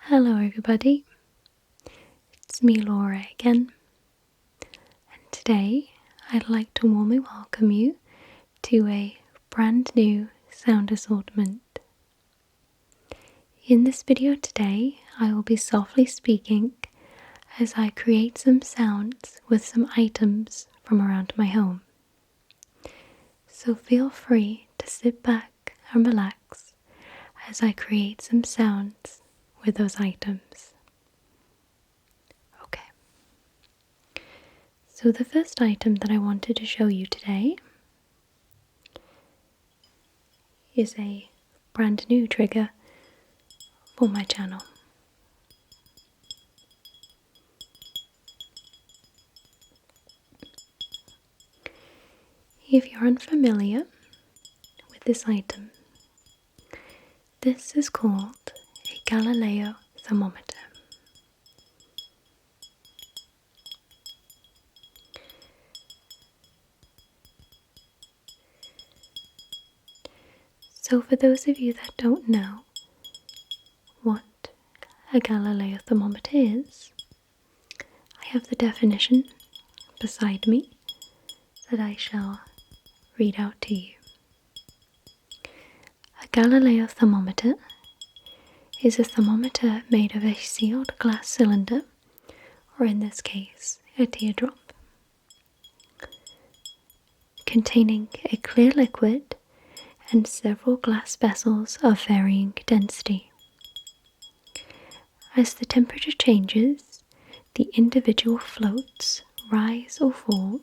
Hello everybody, it's me Laura again, and today I'd like to warmly welcome you to a brand new sound assortment. In this video today I will be softly speaking as I create some sounds with some items from around my home. So feel free to sit back and relax as I create some sounds with those items. Okay. So the first item that I wanted to show you today is a brand new trigger for my channel. If you're unfamiliar with this item, this is called a Galileo Thermometer. So for those of you that don't know what a Galileo Thermometer is, I have the definition beside me that I shall read out to you. A Galileo Thermometer is a thermometer made of a sealed glass cylinder, or in this case, a teardrop, containing a clear liquid and several glass vessels of varying density. As the temperature changes, the individual floats rise or fall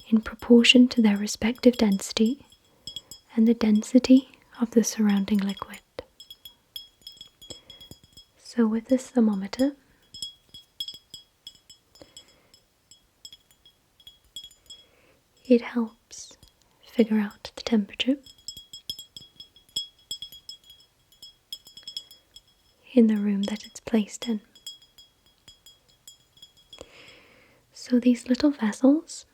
in proportion to their respective density and the density of the surrounding liquid. So with this thermometer, it helps figure out the temperature in the room that it's placed in. So these little vessels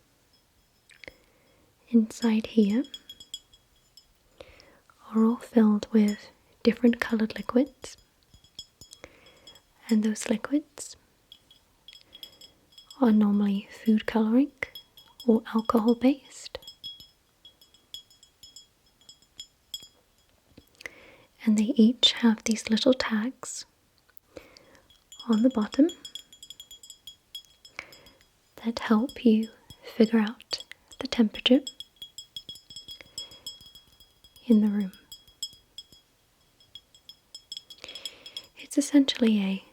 inside here are all filled with different coloured liquids, and those liquids are normally food colouring or alcohol based, and they each have these little tags on the bottom that help you figure out the temperature in the room. It's essentially a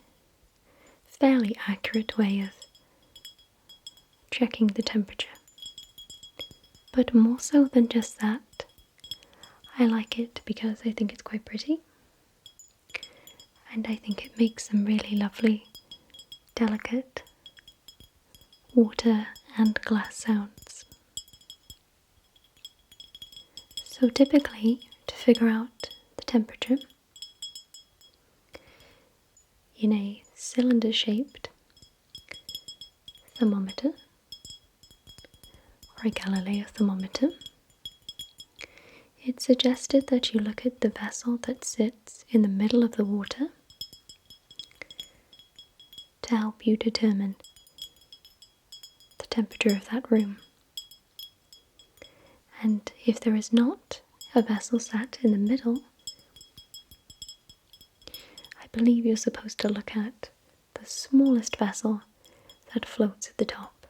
fairly accurate way of checking the temperature, but more so than just that, I like it because I think it's quite pretty, and I think it makes some really lovely, delicate water and glass sounds. So typically, to figure out the temperature in a cylinder-shaped thermometer, or a Galileo thermometer, it's suggested that you look at the vessel that sits in the middle of the water to help you determine the temperature of that room. And if there is not a vessel sat in the middle, I believe you're supposed to look at the smallest vessel that floats at the top.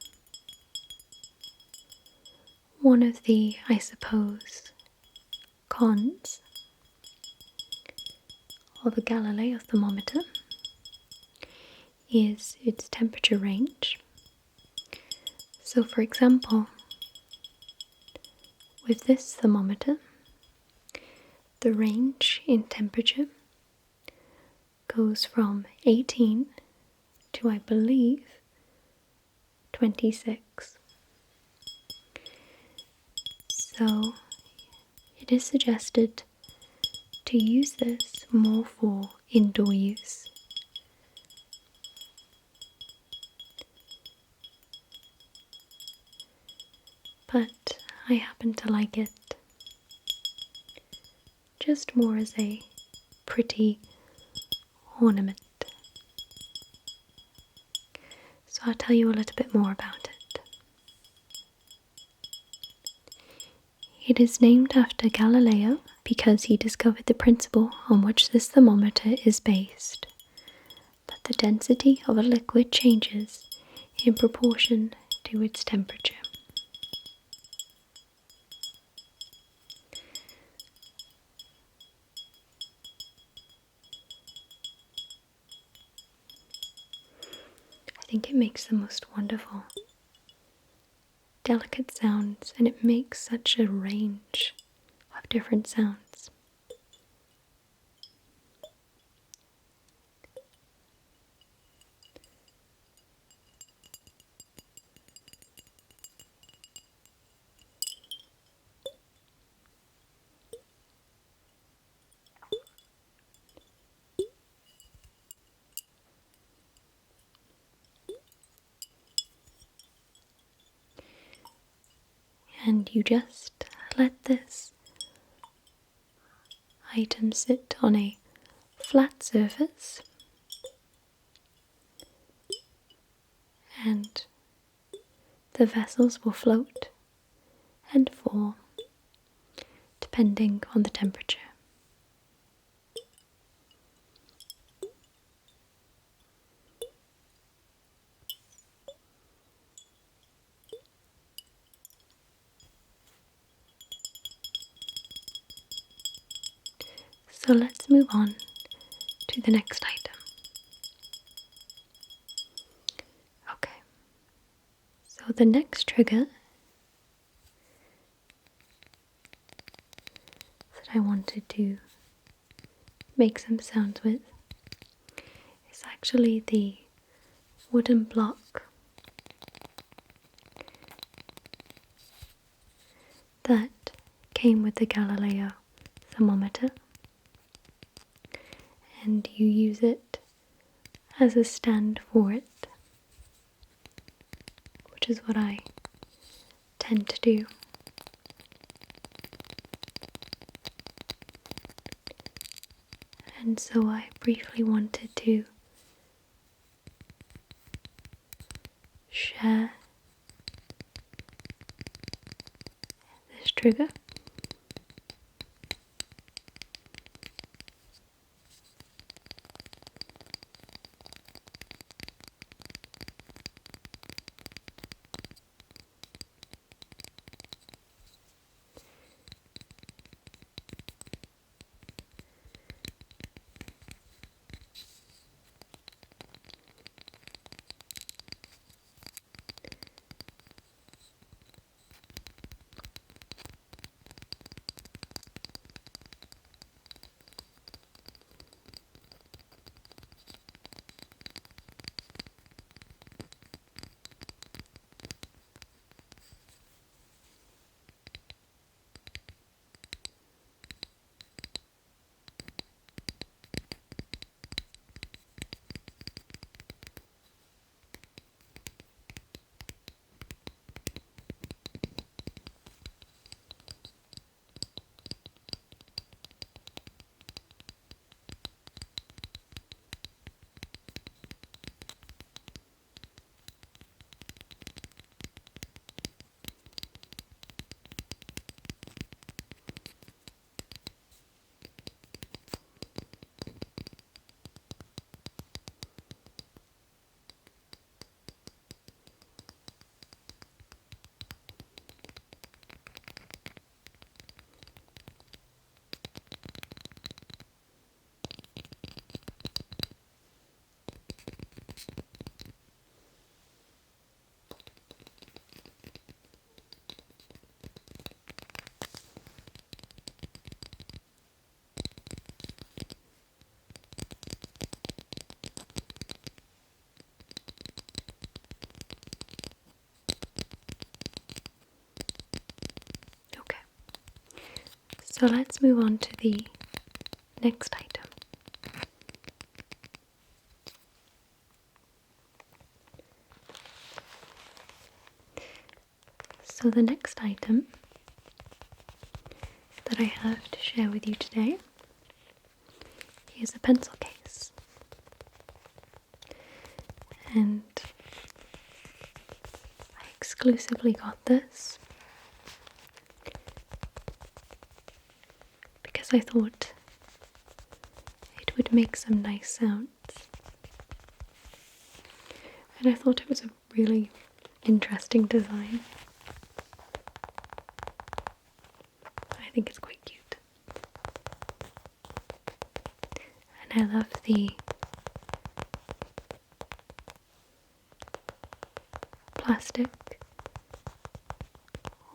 One of the, I suppose, cons of a Galileo thermometer is its temperature range. So for example, with this thermometer, the range in temperature goes from 18 to, I believe, 26. So it is suggested to use this more for indoor use. But I happen to like it just more as a pretty ornament. So I'll tell you a little bit more about it. It is named after Galileo because he discovered the principle on which this thermometer is based, that the density of a liquid changes in proportion to its temperature. I think it makes the most wonderful, delicate sounds, and it makes such a range of different sounds. And you just let this item sit on a flat surface, and the vessels will float and fall depending on the temperature. So let's move on to the next item. Okay, so the next trigger that I wanted to make some sounds with is actually the wooden block that came with the Galileo Thermometer, and you use it as a stand for it, which is what I tend to do. And so I briefly wanted to share this trigger. So let's move on to the next item. So the next item that I have to share with you today is a pencil case. And exclusively got this because I thought it would make some nice sounds. And I thought it was a really interesting design. I think it's quite cute. And I love the plastic,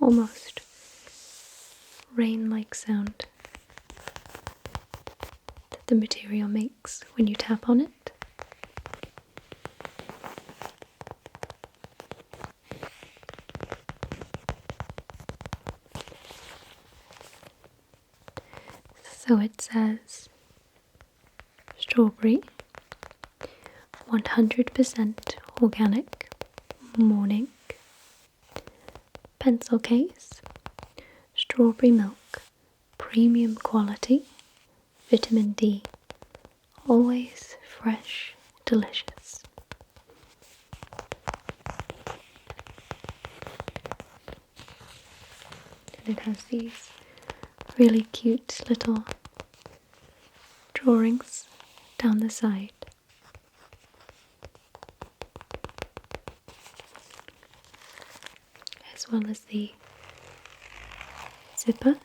almost rain-like sound that the material makes when you tap on it. So it says strawberry, 100% organic, morning, pencil case, strawberry milk, premium quality, vitamin D, always fresh, delicious. And it has these really cute little drawings down the side. As well as the zipper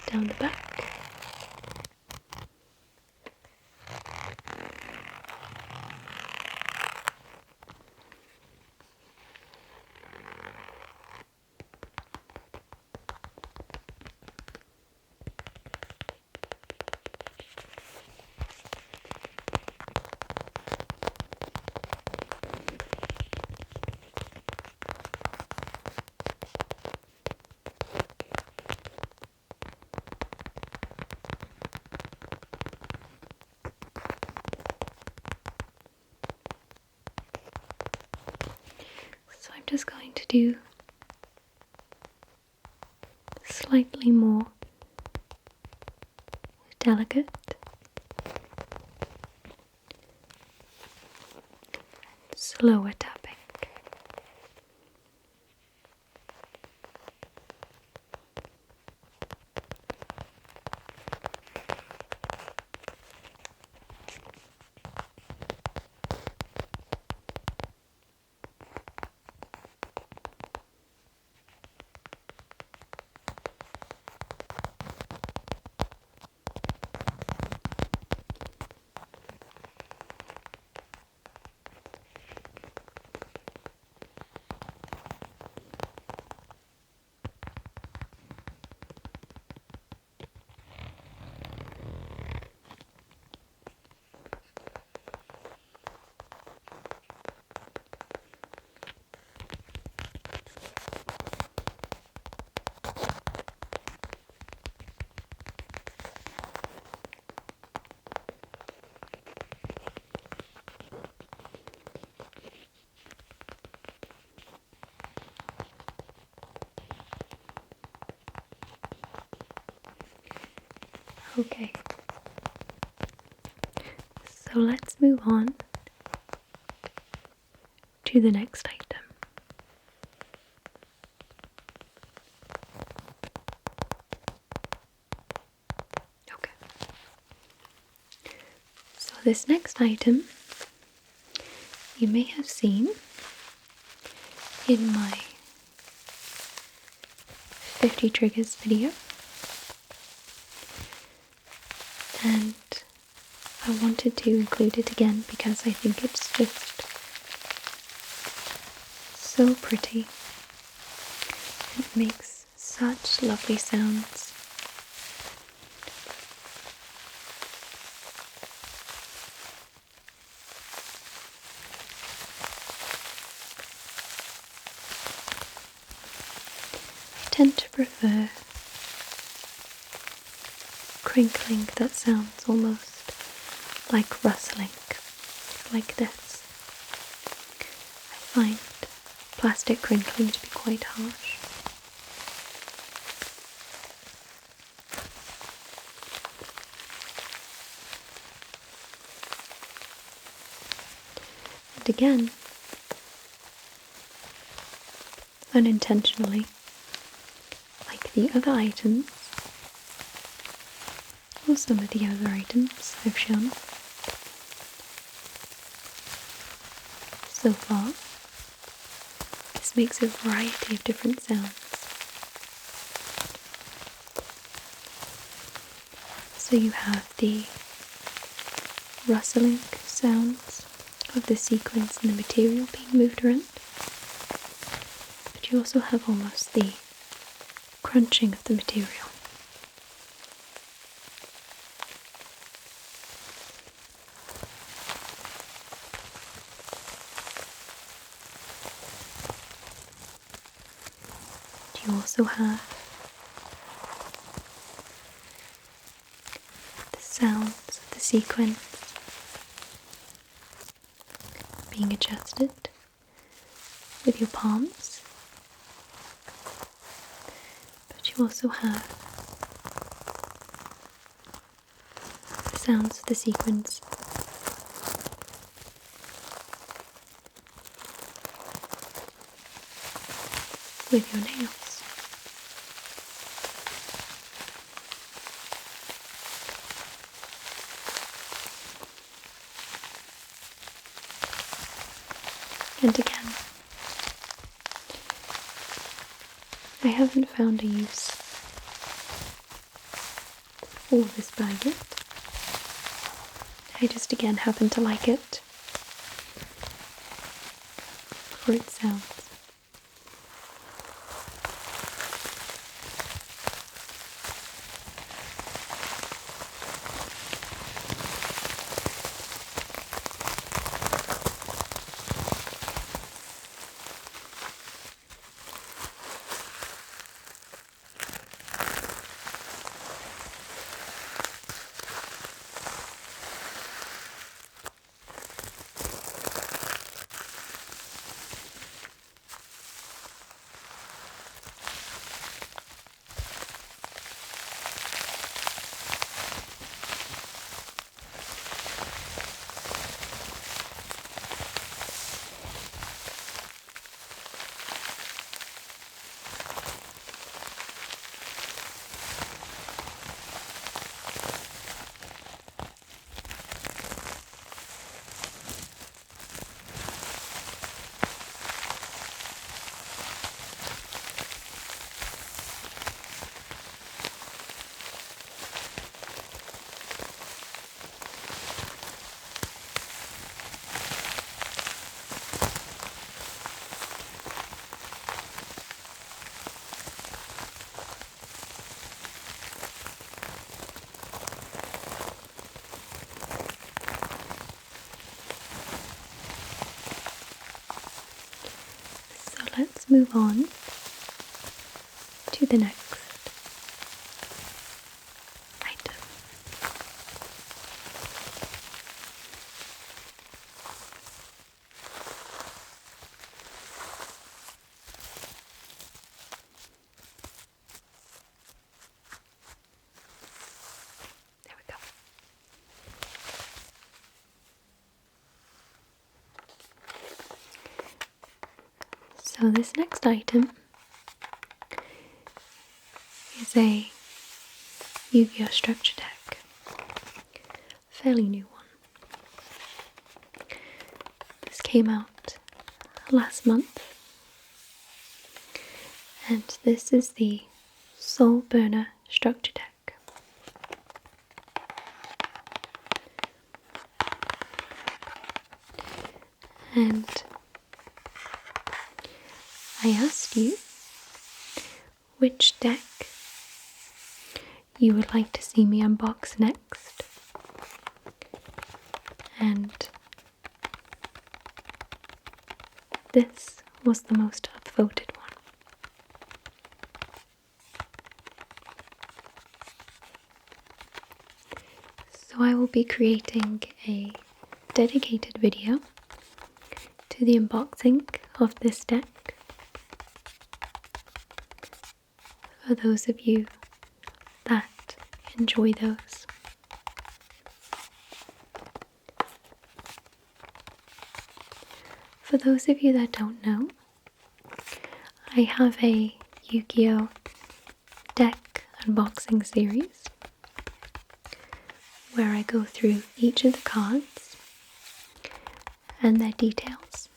down the back. So I'm just going to do slightly more delicate slower tapping. Okay, so let's move on to the next item. Okay, so this next item you may have seen in my 50 triggers video, and I wanted to include it again because I think it's just so pretty. It makes such lovely sounds. I tend to prefer crinkling that sounds almost like rustling, like this. I find plastic crinkling to be quite harsh. And again, unintentionally, like the other items, or some of the other items I've shown so far. This makes a variety of different sounds. So you have the rustling sounds of the sequins and the material being moved around, but you also have almost the crunching of the material. You also have the sounds of the sequence being adjusted with your palms, but you also have the sounds of the sequence with your nails. And again, I haven't found a use for this bag yet. I just again happen to like it for its sounds. Let's move on to the next item. There we go. So this next item is a Yu-Gi-Oh structure deck, fairly new one. This came out last month, and this is the Soul Burner structure deck. And I asked you which deck you would like to see me unbox next, and this was the most upvoted one. So I will be creating a dedicated video to the unboxing of this deck for those of you that enjoy those. For those of you that don't know, I have a Yu-Gi-Oh! Deck unboxing series where I go through each of the cards and their details.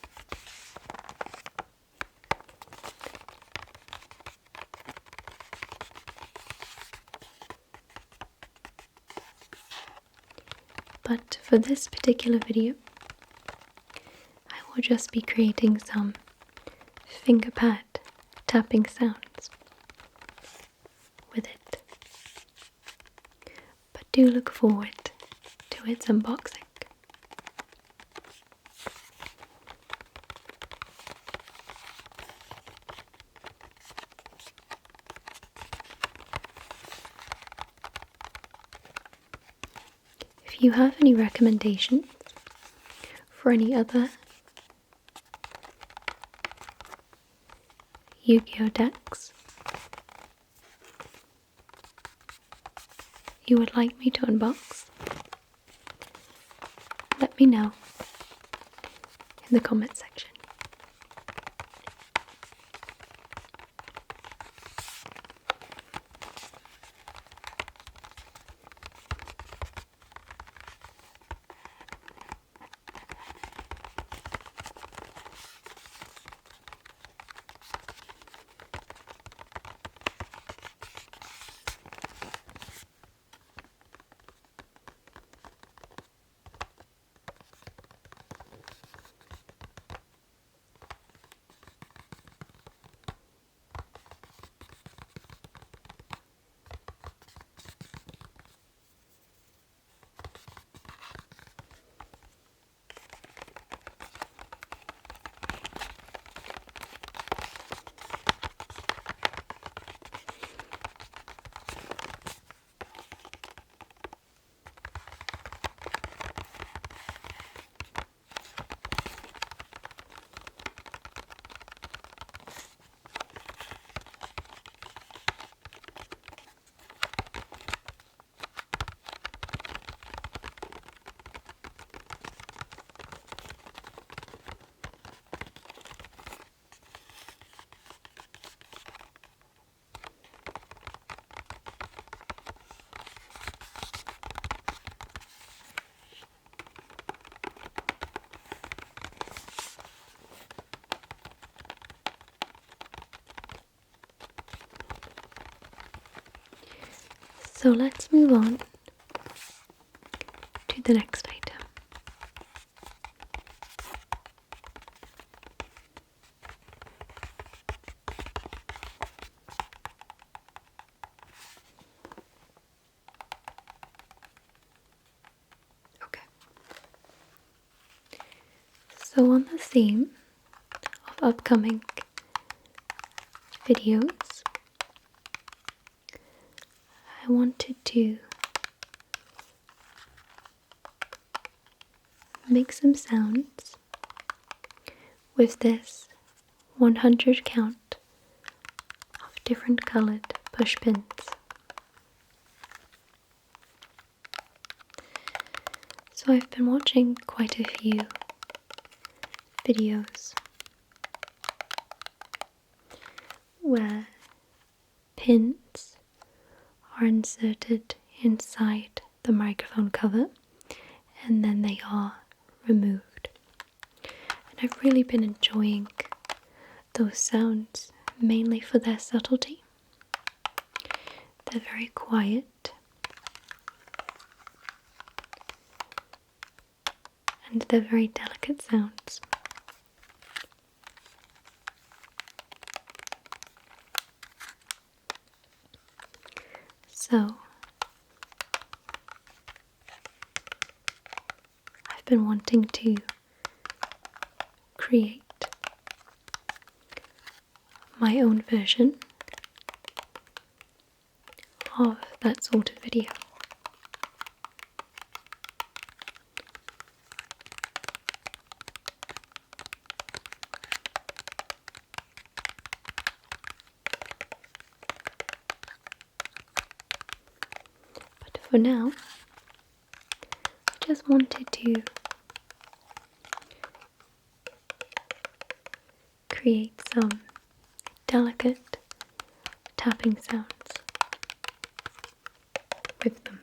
But for this particular video, I will just be creating some finger pad tapping sounds with it. But do look forward to its unboxing. If you have any recommendations for any other Yu-Gi-Oh! Decks you would like me to unbox, let me know in the comment section. So let's move on to the next item. Okay. So on the theme of upcoming videos, I wanted to make some sounds with this 100 count of different coloured pushpins. So I've been watching quite a few videos where pins are inserted inside the microphone cover and then they are removed. And I've really been enjoying those sounds, mainly for their subtlety. They're very quiet and they're very delicate sounds. So I've been wanting to create my own version of that sort of video. But for now, I just wanted to create some delicate tapping sounds with them.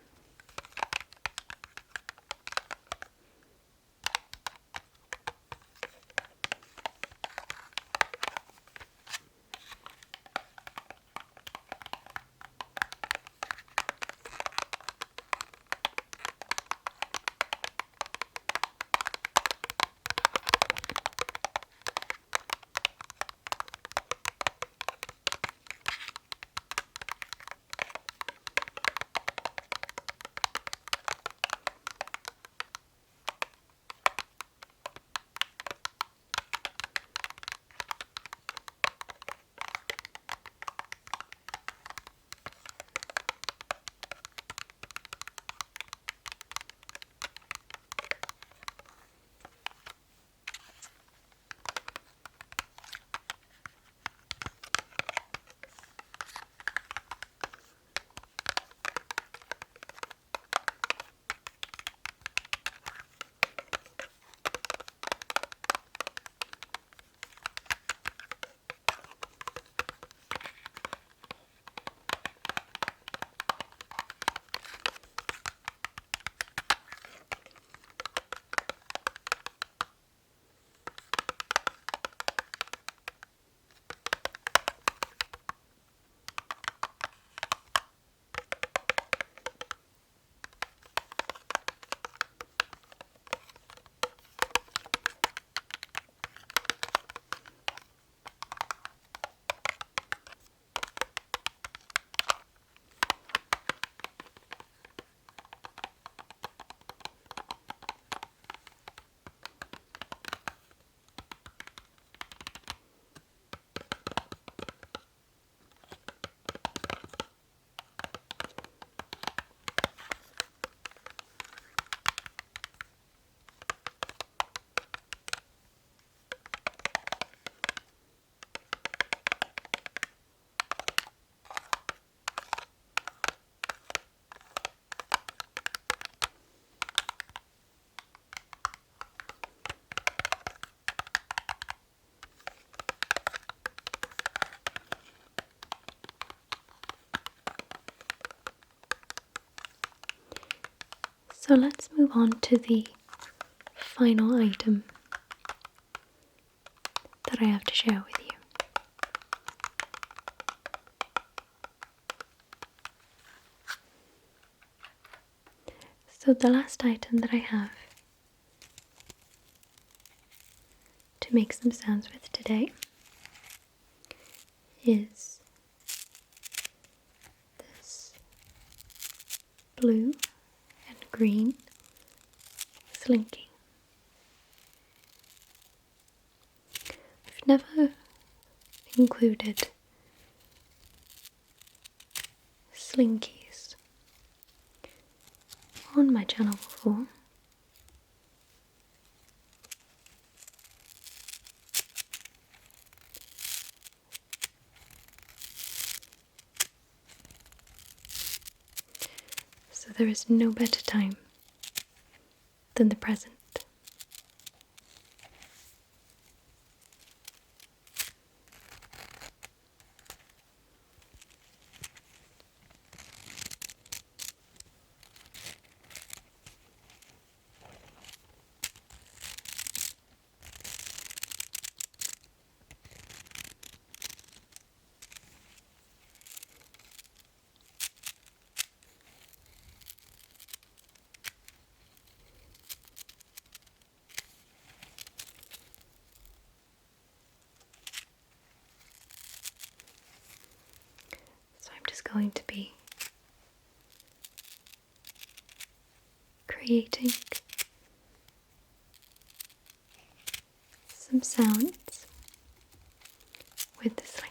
So let's move on to the final item that I have to share with you. So the last item that I have to make some sounds with today is this blue and green slinky. I've never included slinkies on my channel before. So there is no better time than the present. I'm just going to be creating some sounds with the slinky.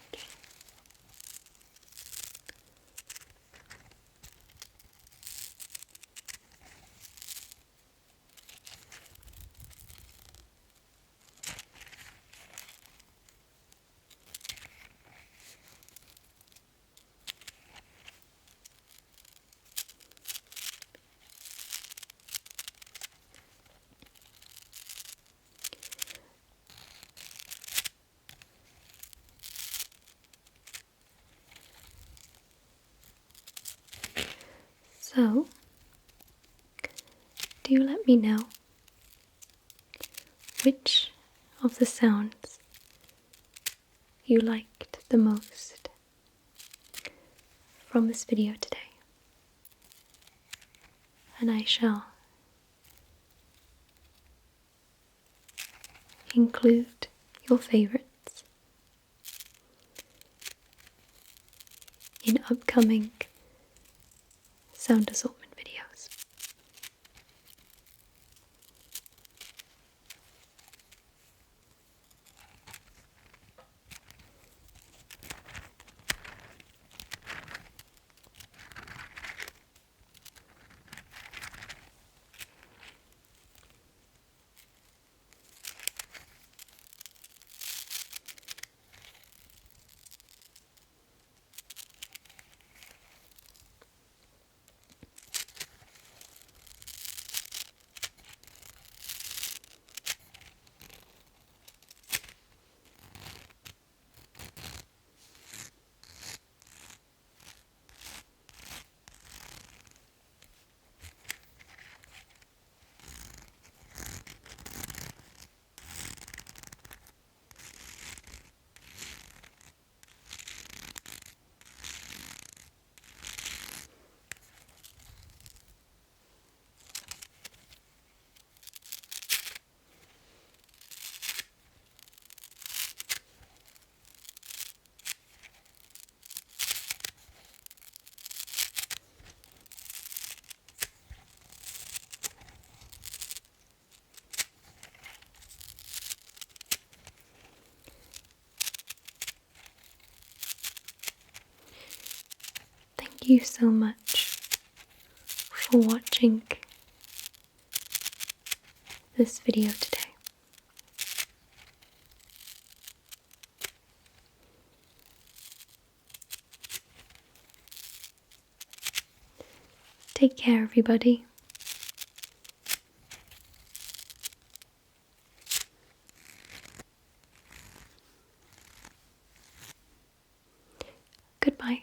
So, do let me know which of the sounds you liked the most from this video today, and I shall include your favorites in upcoming sound assortment videos. Thank you so much for watching this video today. Take care, everybody. Goodbye.